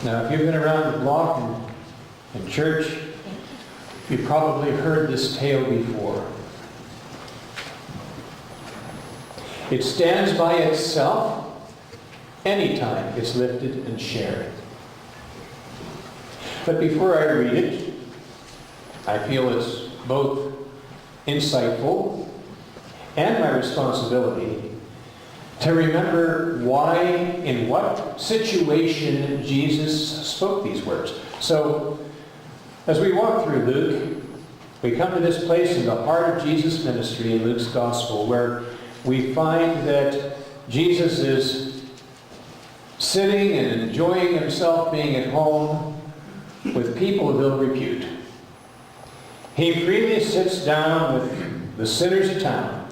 Now, if you've been around the block in church, you've probably heard this tale before. It stands by itself anytime it's lifted and shared. But before I read it, I feel it's both insightful and my responsibility to remember why, in what situation Jesus spoke these words. So, as we walk through Luke, we come to this place in the heart of Jesus' ministry in Luke's Gospel where we find that Jesus is sitting and enjoying himself being at home with people of ill repute. He freely sits down with the sinners of town,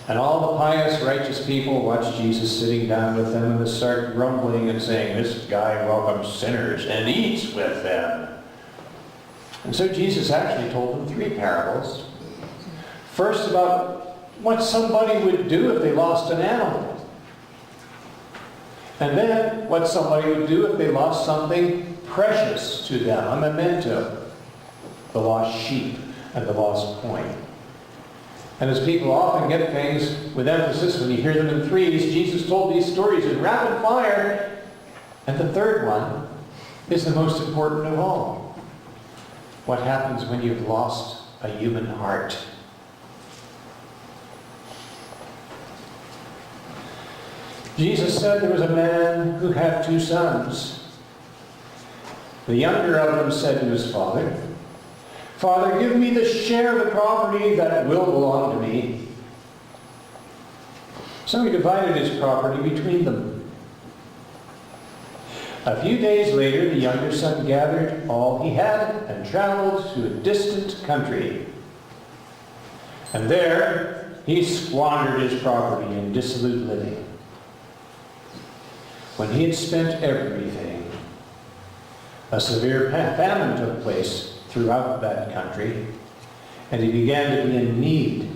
and all the pious, righteous people watch Jesus sitting down with them and they start grumbling and saying, "This guy welcomes sinners and eats with them." And so Jesus actually told them 3 parables. First, about what somebody would do if they lost an animal. And then what somebody would do if they lost something precious to them, a memento, the lost sheep and the lost coin. And as people often get things with emphasis when you hear them in threes, Jesus told these stories in rapid fire. And the third one is the most important of all. What happens when you've lost a human heart? Jesus said there was a man who had 2 sons. The younger of them said to his father, "Father, give me the share of the property that will belong to me." So he divided his property between them. A few days later, the younger son gathered all he had and traveled to a distant country. And there he squandered his property in dissolute living. When he had spent everything, a severe famine took place throughout that country, and he began to be in need.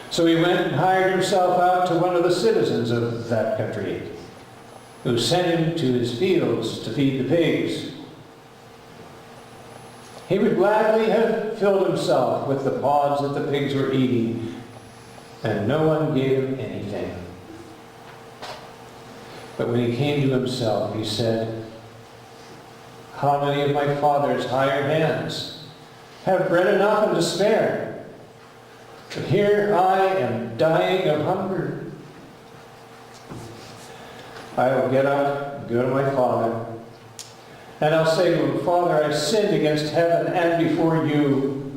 So he went and hired himself out to one of the citizens of that country, who sent him to his fields to feed the pigs. He would gladly have filled himself with the pods that the pigs were eating, and no one gave him anything. But when he came to himself, he said, "How many of my father's hired hands have bread enough and to spare? But here I am dying of hunger. I will get up and go to my father, and I'll say to him, 'Father, I've sinned against heaven and before you.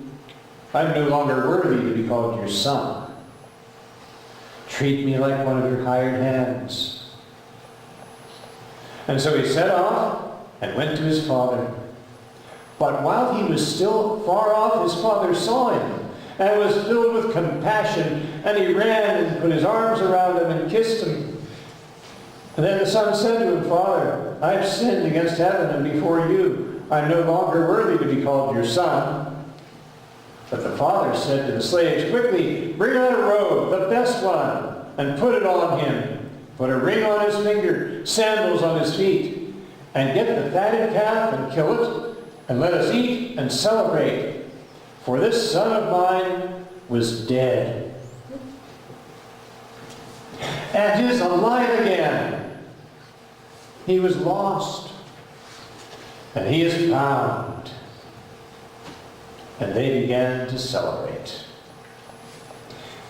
I'm no longer worthy to be called your son. Treat me like one of your hired hands.' And so he set off and went to his father. But while he was still far off, his father saw him and was filled with compassion, and he ran and put his arms around him and kissed him. And then the son said to him, 'Father, I've sinned against heaven and before you. I'm no longer worthy to be called your son.' But the father said to the slaves, 'Quickly, bring out a robe, the best one, and put it on him. Put a ring on his finger, sandals on his feet, and get the fatted calf and kill it, and let us eat and celebrate. For this son of mine was dead and is alive again. He was lost, and he is found.' And they began to celebrate."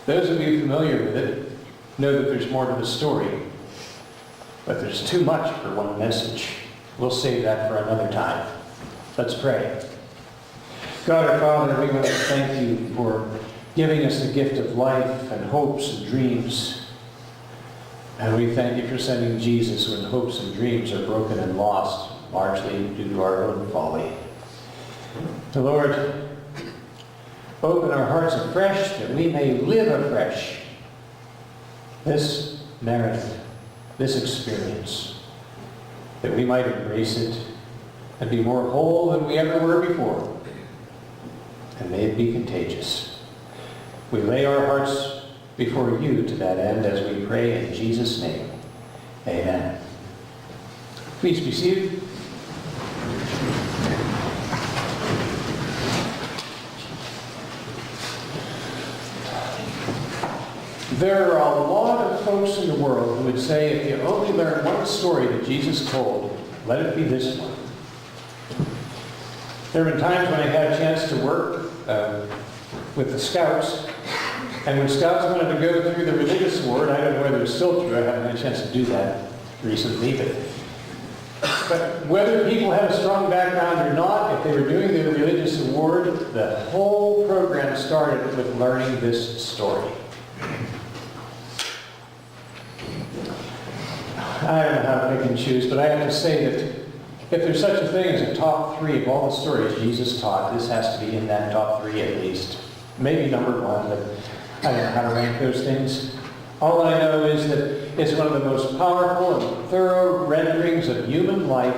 Those of you familiar with it know that there's more to the story, but there's too much for one message. We'll save that for another time. Let's pray. God our Father, we want to thank you for giving us the gift of life and hopes and dreams. And we thank you for sending Jesus when hopes and dreams are broken and lost, largely due to our own folly. The Lord, open our hearts afresh that we may live afresh this narrative, this experience, that we might embrace it and be more whole than we ever were before. And may it be contagious. We lay our hearts before you to that end as we pray in Jesus' name. Amen. Please be seated. There are a lot of folks in the world who would say, if you only learn one story that Jesus told, let it be this one. There have been times when I had a chance to work with the Scouts, and when Scouts wanted to go through the religious award, I don't know whether it's still true, I haven't had a chance to do that recently, but whether people had a strong background or not, if they were doing the religious award, the whole program started with learning this story. I don't know how to pick and choose, but I have to say that if there's such a thing as a top 3 of all the stories Jesus taught, this has to be in that top 3 at least. Maybe number 1, but I don't know how to rank those things. All I know is that it's one of the most powerful and thorough renderings of human life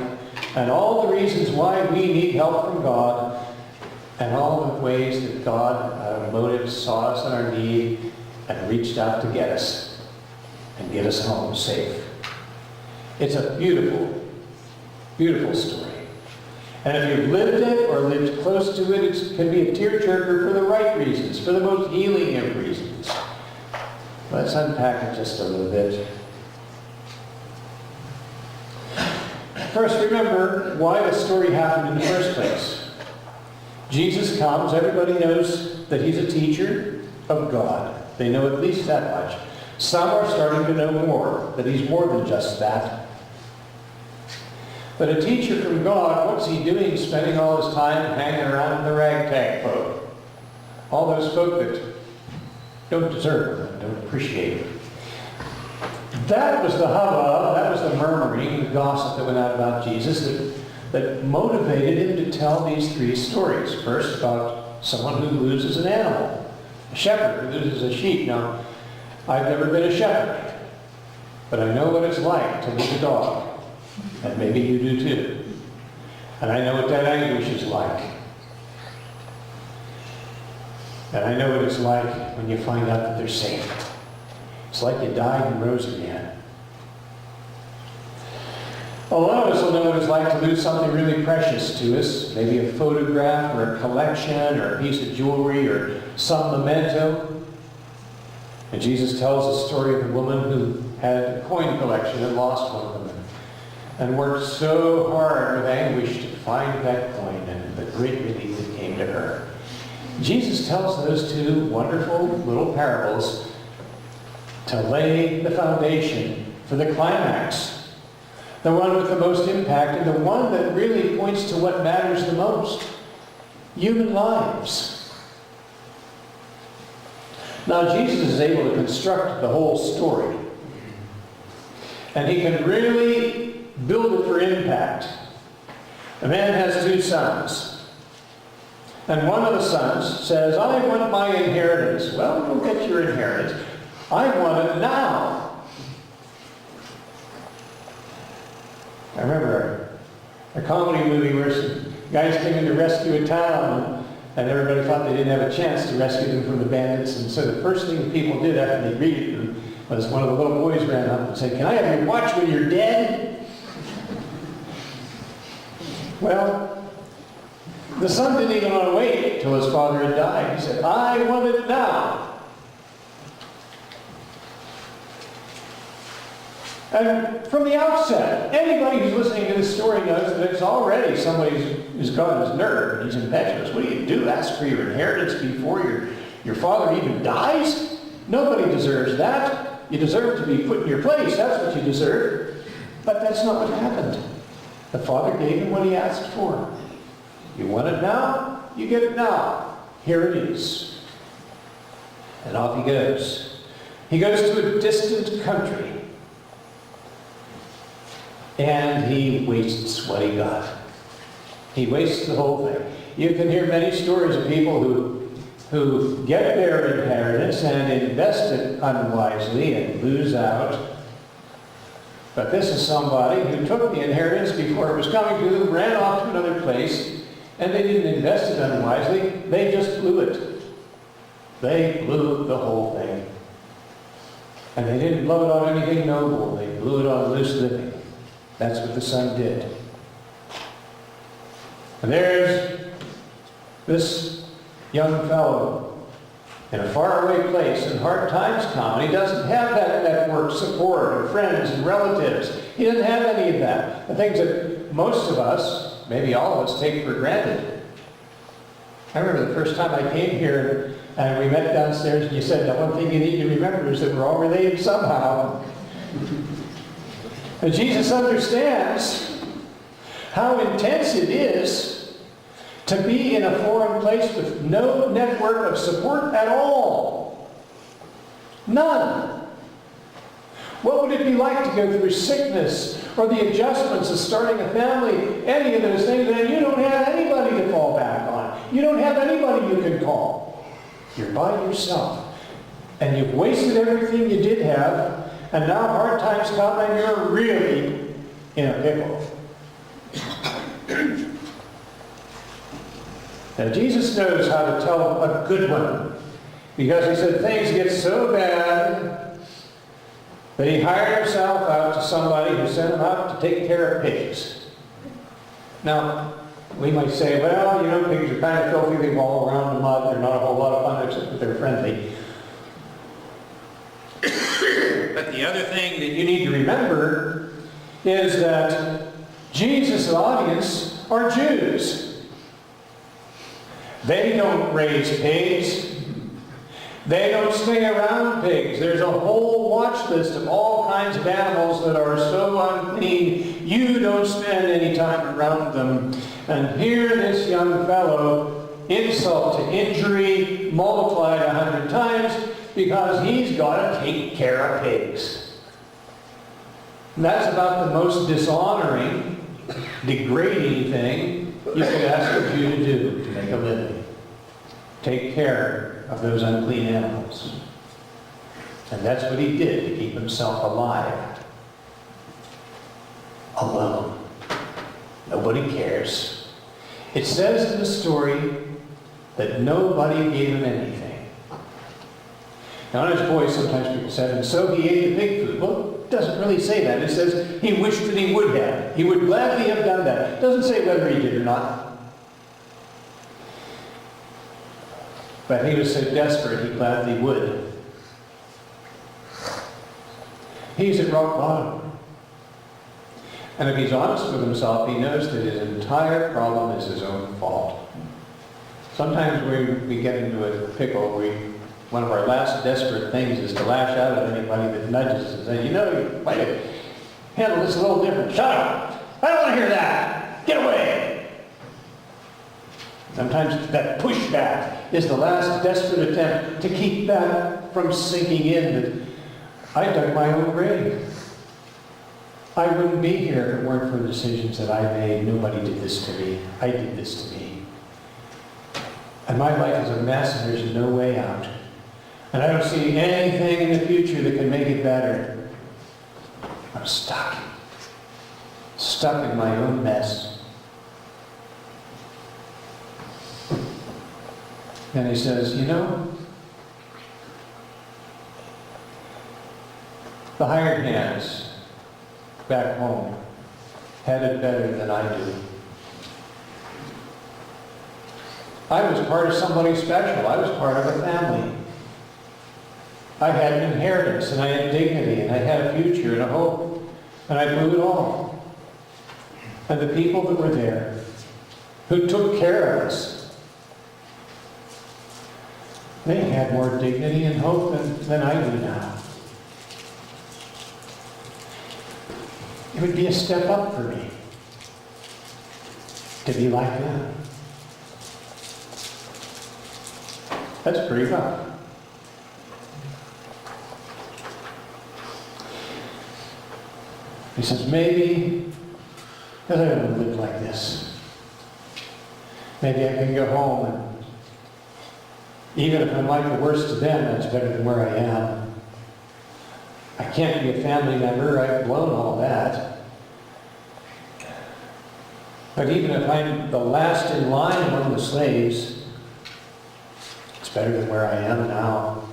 and all the reasons why we need help from God and all the ways that God, out of motives, saw us in our need and reached out to get us and get us home safe. It's a beautiful, beautiful story. And if you've lived it or lived close to it, it can be a tearjerker for the right reasons, for the most healing of reasons. Let's unpack it just a little bit. First, remember why the story happened in the first place. Jesus comes, everybody knows that he's a teacher of God. They know at least that much. Some are starting to know more, that he's more than just that. But a teacher from God, what's he doing spending all his time hanging around the ragtag folk? All those folk that don't deserve him and don't appreciate him. That was the hubbub, that was the murmuring, the gossip that went out about Jesus that motivated him to tell these 3 stories. First, about someone who loses an animal, a shepherd who loses a sheep. Now, I've never been a shepherd, but I know what it's like to lose a dog. And maybe you do too. And I know what that anguish is like. And I know what it's like when you find out that they're safe. It's like you died and rose again. A lot of us will know what it's like to lose something really precious to us, maybe a photograph or a collection or a piece of jewelry or some memento. And Jesus tells the story of a woman who had a coin collection and lost one of them, and worked so hard with anguish to find that coin and the great relief that came to her. Jesus tells those 2 wonderful little parables to lay the foundation for the climax, the one with the most impact and the one that really points to what matters the most, human lives. Now, Jesus is able to construct the whole story, and he can really build it for impact. A man has 2 sons. And one of the sons says, I want my inheritance. Well, you'll get your inheritance. I want it now. I remember a comedy movie where some guys came in to rescue a town, and everybody thought they didn't have a chance to rescue them from the bandits. And so the first thing the people did after they greeted them was one of the little boys ran up and said, can I have your watch when you're dead? Well, the son didn't even want to wait till his father had died. He said, I want it now. And from the outset, anybody who's listening to this story knows that it's already somebody who's got his nerve. He's impetuous. What do? Ask for your inheritance before your father even dies? Nobody deserves that. You deserve to be put in your place. That's what you deserve. But that's not what happened. The father gave him what he asked for. You want it now? You get it now. Here it is. And off he goes. He goes to a distant country. And he wastes what he got. He wastes the whole thing. You can hear many stories of people who get their inheritance and invest it unwisely and lose out. But this is somebody who took the inheritance before it was coming to them, ran off to another place, and they didn't invest it unwisely. They just blew it. They blew the whole thing. And they didn't blow it on anything noble. They blew it on loose living. That's what the Son did. And there's this young fellow in a faraway place, and hard times come, and he doesn't have that network support of friends and relatives. He doesn't have any of that. The things that most of us, maybe all of us, take for granted. I remember the first time I came here, and we met downstairs, and you said, the one thing you need to remember is that we're all related somehow. And Jesus understands how intense it is to be in a foreign place with no network of support at all. None. What would it be like to go through sickness or the adjustments of starting a family, any of those things, and you don't have anybody to fall back on. You don't have anybody you can call. You're by yourself. And you've wasted everything you did have, and now hard times come and you're really in a pickle. Now, Jesus knows how to tell a good one, because he said things get so bad that he hired himself out to somebody who sent him out to take care of pigs. Now, we might say, well, you know, pigs are kind of filthy, they walk around in the mud, they're not a whole lot of fun except that they're friendly. But the other thing that you need to remember is that Jesus' audience are Jews. They don't raise pigs. They don't stay around pigs. There's a whole watch list of all kinds of animals that are so unclean, you don't spend any time around them. And here this young fellow, insult to injury, multiplied 100 times, because he's got to take care of pigs. And that's about the most dishonoring, degrading thing you could ask a Jew to do to make a living. Take care of those unclean animals. And that's what he did to keep himself alive. Alone. Nobody cares. It says in the story that nobody gave him anything. Now, in his voice, sometimes people said, and so he ate the pig food. Well, it doesn't really say that. It says he wished that he would have. He would gladly have done that. It doesn't say whether he did or not. But he was so desperate, he gladly would. He's at rock bottom. And if he's honest with himself, he knows that his entire problem is his own fault. Sometimes we get into a pickle. One of our last desperate things is to lash out at anybody that nudges us and say, you know, you might have handled this a little different. Shut up! I don't want to hear that! Get away! Sometimes that pushback is the last desperate attempt to keep that from sinking in that I dug my own grave. I wouldn't be here if it weren't for the decisions that I made. Nobody did this to me. I did this to me. And my life is a mess and there's no way out. And I don't see anything in the future that can make it better. I'm stuck. Stuck in my own mess. And he says, you know, the hired hands back home had it better than I do. I was part of somebody special. I was part of a family. I had an inheritance, and I had dignity, and I had a future and a hope, and I blew it all. And the people that were there, who took care of us, they had more dignity and hope than I do now. It would be a step up for me to be like that. That's pretty rough. He says, maybe, because I don't live like this, maybe I can go home and even if I'm like the worst of them, that's better than where I am. I can't be a family member, I've blown all that. But even if I'm the last in line among the slaves, it's better than where I am now.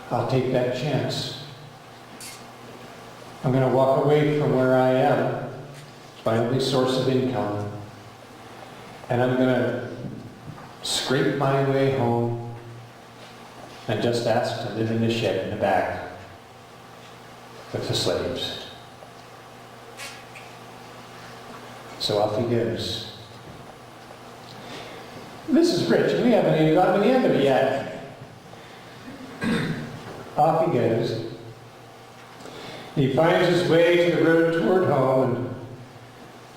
I'll take that chance. I'm going to walk away from where I am, my only source of income, and I'm going to scrape my way home and just ask to live in the shed in the back with the slaves. So off he goes. This is rich, and we haven't even gotten to the end of it yet. Off he goes. He finds his way to the road toward home, and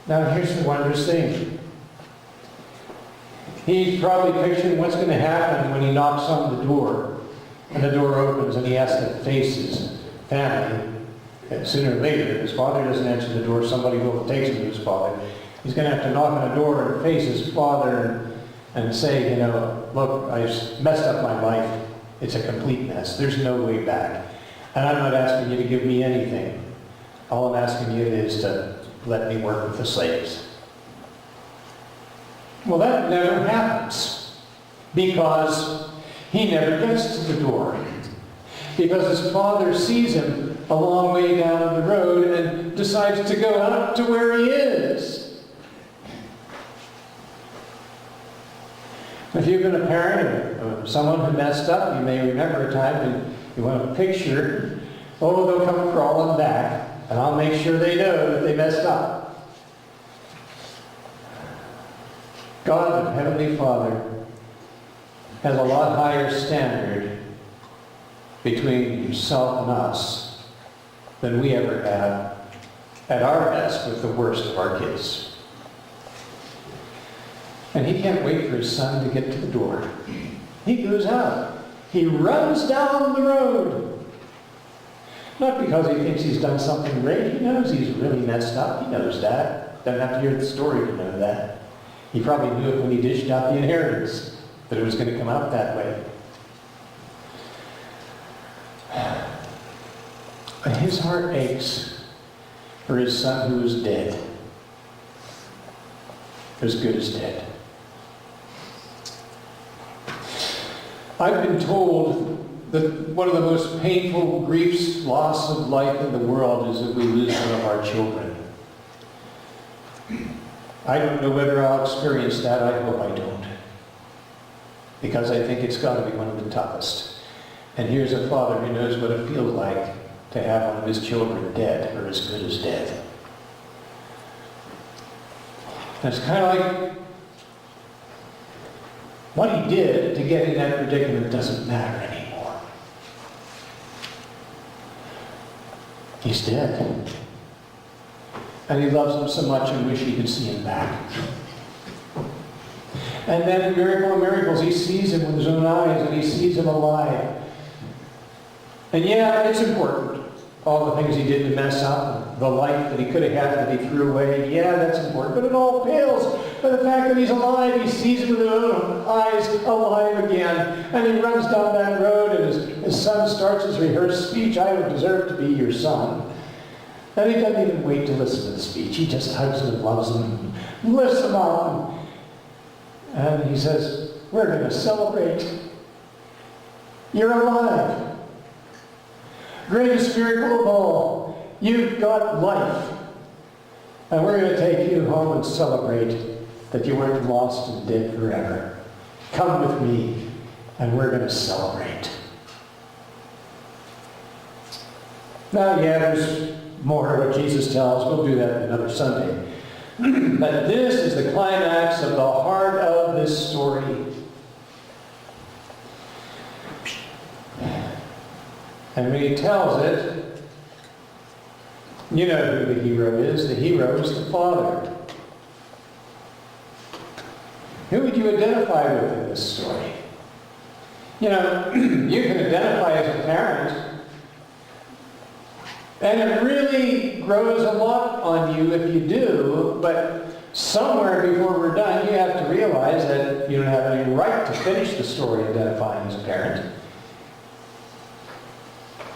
now here's the wondrous thing. He's probably picturing what's going to happen when he knocks on the door, and the door opens, and he has to face his family. And sooner or later, if his father doesn't answer the door, somebody will take him to his father. He's going to have to knock on the door and face his father and say, look, I just messed up my life. It's a complete mess. There's no way back. And I'm not asking you to give me anything. All I'm asking you is to let me work with the slaves. Well, that never happens because he never gets to the door. Because his father sees him a long way down the road and decides to go up to where he is. If you've been a parent of someone who messed up, you may remember a time when you want to picture, they'll come crawling back, and I'll make sure they know that they messed up. God, the Heavenly Father, has a lot higher standard between himself and us than we ever have at our best with the worst of our kids. And he can't wait for his son to get to the door. He goes out. He runs down the road. Not because he thinks he's done something great. He knows he's really messed up. He knows that. Doesn't have to hear the story to know that. He probably knew it when he dished out the inheritance, that it was going to come out that way. But his heart aches for his son who is dead. As good as dead. I've been told that one of the most painful griefs, loss of life in the world is that we lose one of our children. I don't know whether I'll experience that. I hope I don't. Because I think it's got to be one of the toughest. And here's a father who knows what it feels like to have one of his children dead, or as good as dead. And it's kind of like what he did to get in that predicament doesn't matter anymore. He's dead. And he loves him so much and wish he could see him back. And then, miracle of miracles, he sees him with his own eyes, and he sees him alive. And yeah, it's important. All the things he did to mess up, the life that he could have had that he threw away, yeah, that's important. But it all pales by the fact that he's alive. He sees him with his own eyes alive again. And he runs down that road, and his son starts his rehearsed speech, "I would deserve to be your son." And he doesn't even wait to listen to the speech. He just hugs him and loves him and lifts him up. And he says, "We're going to celebrate. You're alive. Greatest miracle of all. You've got life. And we're going to take you home and celebrate that you weren't lost and dead forever. Come with me, and we're going to celebrate." Now, yeah, there's more of what Jesus tells. We'll do that another Sunday. But this is the climax of the heart of this story. And when he tells it, you know who the hero is. The hero is the Father. Who would you identify with in this story? You know, you can identify as a parent. And it really grows a lot on you if you do, but somewhere before we're done, you have to realize that you don't have any right to finish the story identifying as a parent.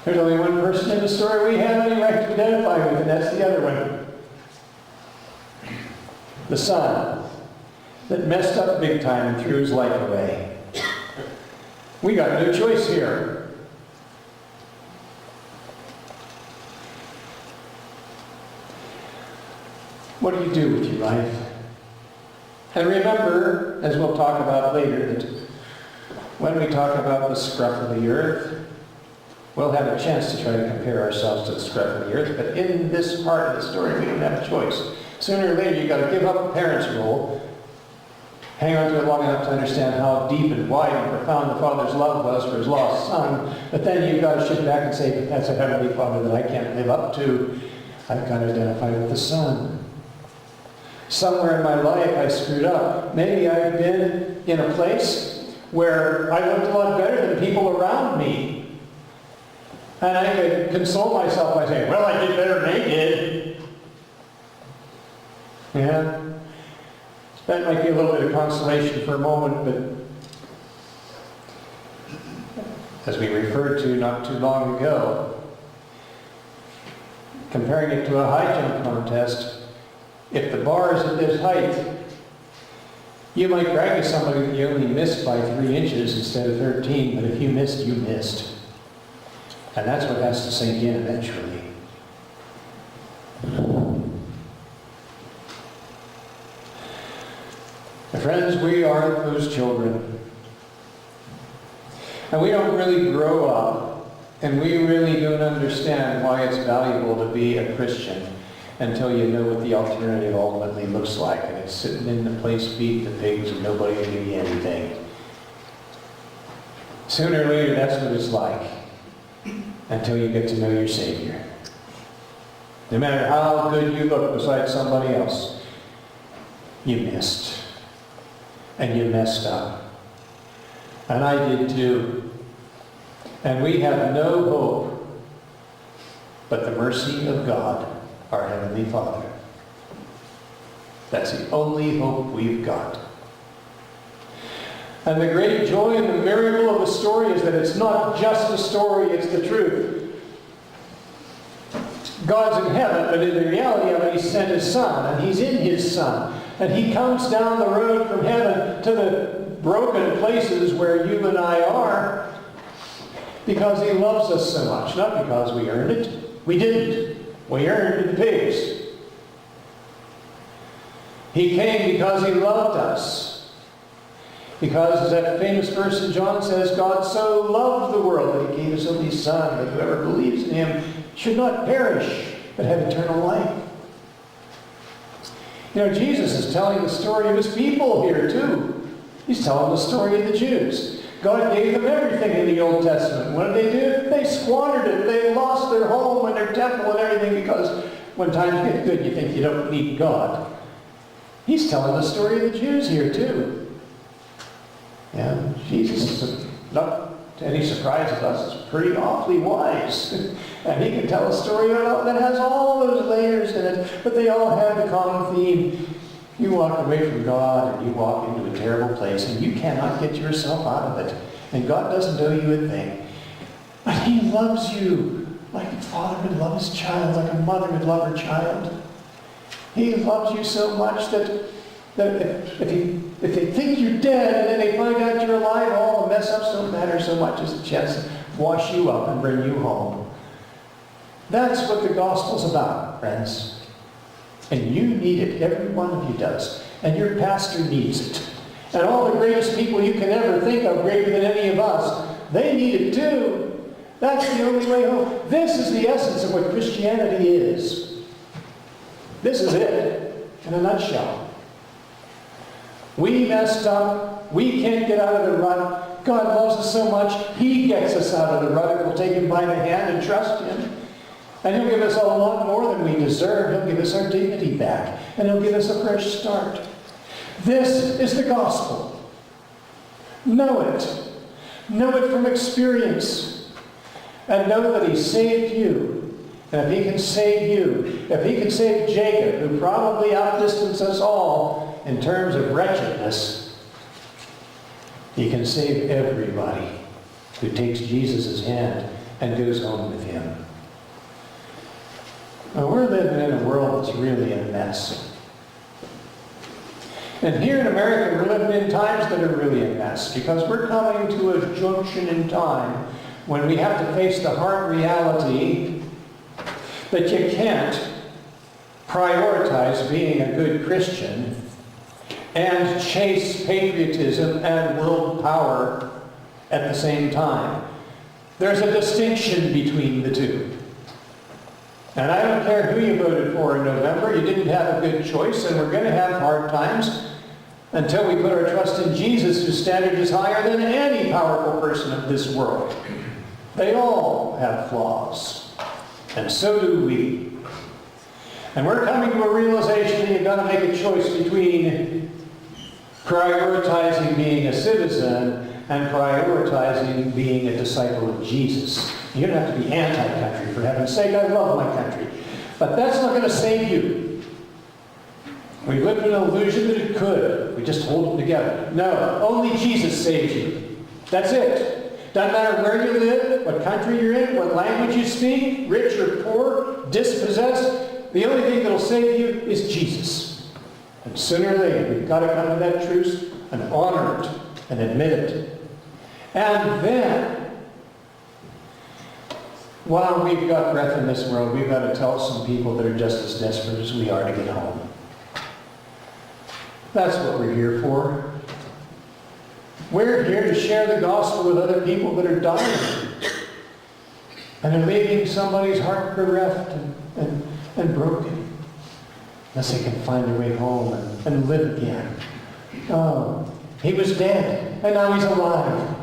There's only one person in the story we have any right to identify with, and that's the other one. The son that messed up big time and threw his life away. We got no choice here. What do you do with your life? And remember, as we'll talk about later, that when we talk about the scruff of the earth, we'll have a chance to try to compare ourselves to the scruff of the earth, but in this part of the story, we don't have a choice. Sooner or later, you've got to give up a parent's role, hang on to it long enough to understand how deep and wide and profound the Father's love was for his lost son, but then you've got to shift back and say, but that's a heavenly Father that I can't live up to. I've got to identify with the Son. Somewhere in my life I screwed up. Maybe I've been in a place where I looked a lot better than people around me. And I could console myself by saying, well, I did better than they did. Yeah. That might be a little bit of consolation for a moment, but as we referred to not too long ago, comparing it to a high jump contest, if the bar is at this height, you might brag to somebody that you only missed by 3 inches instead of 13, but if you missed, you missed. And that's what has to sink in eventually. Friends, we are those children. And we don't really grow up, and we really don't understand why it's valuable to be a Christian until you know what the alternative ultimately looks like. And it's sitting in the place feed the pigs and nobody will give you anything. Sooner or later, that's what it's like until you get to know your Savior. No matter how good you look beside somebody else, you missed. And you messed up. And I did too. And we have no hope but the mercy of God, our Heavenly Father. That's the only hope we've got. And the great joy and the miracle of the story is that it's not just a story, it's the truth. God's in heaven, but in the reality of it, He sent His Son, and He's in His Son. And He comes down the road from heaven to the broken places where you and I are because He loves us so much. Not because we earned it. We didn't. We earned the pigs. He came because He loved us. Because, as that famous verse in John says, God so loved the world that He gave His only Son, that whoever believes in Him should not perish, but have eternal life. You know, Jesus is telling the story of His people here, too. He's telling the story of the Jews. God gave them everything in the Old Testament. What did they do? They squandered it. They lost their home and their temple and everything because when times get good, you think you don't need God. He's telling the story of the Jews here, too. Yeah, Jesus is not to any surprise of us, is pretty awfully wise. And He can tell a story that has all those layers in it, but they all have the common theme. You walk away from God and you walk into a terrible place and you cannot get yourself out of it. And God doesn't owe you a thing. But He loves you like a father would love his child, like a mother would love her child. He loves you so much that if they think you're dead and then they find out you're alive, all the mess ups don't matter so much as the chance to wash you up and bring you home. That's what the gospel's about, friends. And you need it. Every one of you does. And your pastor needs it. And all the greatest people you can ever think of, greater than any of us, they need it too. That's the only way home. This is the essence of what Christianity is. This is it, in a nutshell. We messed up. We can't get out of the rut. God loves us so much, He gets us out of the rut if we'll take Him by the hand and trust Him. And He'll give us a lot more than we deserve. He'll give us our dignity back. And He'll give us a fresh start. This is the gospel. Know it. Know it from experience. And know that He saved you. And if He can save you, if He can save Jacob, who probably outdistanced us all in terms of wretchedness, He can save everybody who takes Jesus' hand and goes home with Him. Now, we're living in a world that's really a mess. And here in America, we're living in times that are really a mess because we're coming to a junction in time when we have to face the hard reality that you can't prioritize being a good Christian and chase patriotism and world power at the same time. There's a distinction between the two. And I don't care who you voted for in November, you didn't have a good choice, and we're going to have hard times until we put our trust in Jesus, whose standard is higher than any powerful person of this world. They all have flaws, and so do we. And we're coming to a realization that you've got to make a choice between prioritizing being a citizen and prioritizing being a disciple of Jesus. You don't have to be anti-country, for heaven's sake. I love my country. But that's not going to save you. We live in an illusion that it could. We just hold them together. No, only Jesus saves you. That's it. Doesn't matter where you live, what country you're in, what language you speak, rich or poor, dispossessed. The only thing that will save you is Jesus. And sooner or later, we've got to come to that truth and honor it and admit it. And then, while we've got breath in this world, we've got to tell some people that are just as desperate as we are to get home. That's what we're here for. We're here to share the gospel with other people that are dying and are leaving somebody's heart bereft and broken, unless they can find their way home and live again. Oh, he was dead, and now he's alive.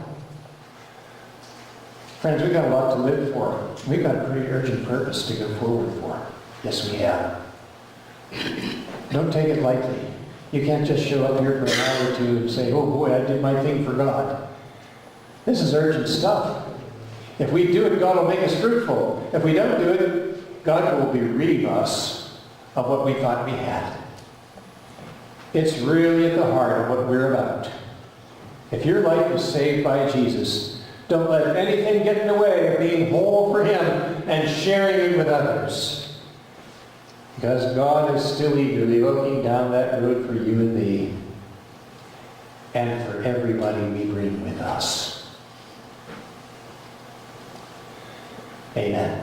Friends, we've got a lot to live for. We've got a pretty urgent purpose to go forward for. Yes, we have. Don't take it lightly. You can't just show up here for an hour or two and say, oh boy, I did my thing for God. This is urgent stuff. If we do it, God will make us fruitful. If we don't do it, God will bereave us of what we thought we had. It's really at the heart of what we're about. If your life is saved by Jesus, don't let anything get in the way of being whole for Him and sharing it with others. Because God is still eagerly looking down that road for you and me, and for everybody we bring with us. Amen.